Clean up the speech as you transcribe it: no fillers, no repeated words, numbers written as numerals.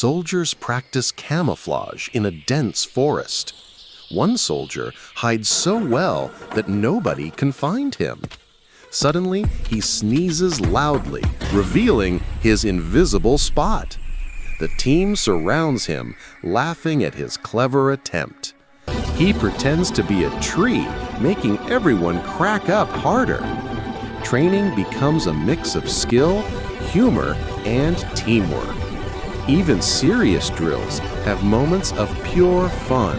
Soldiers practice camouflage in a dense forest. One soldier hides so well that nobody can find him. Suddenly, he sneezes loudly, revealing his invisible spot. The team surrounds him, laughing at his clever attempt. He pretends to be a tree, making everyone crack up harder. Training becomes a mix of skill, humor, and teamwork. Even serious drills have moments of pure fun.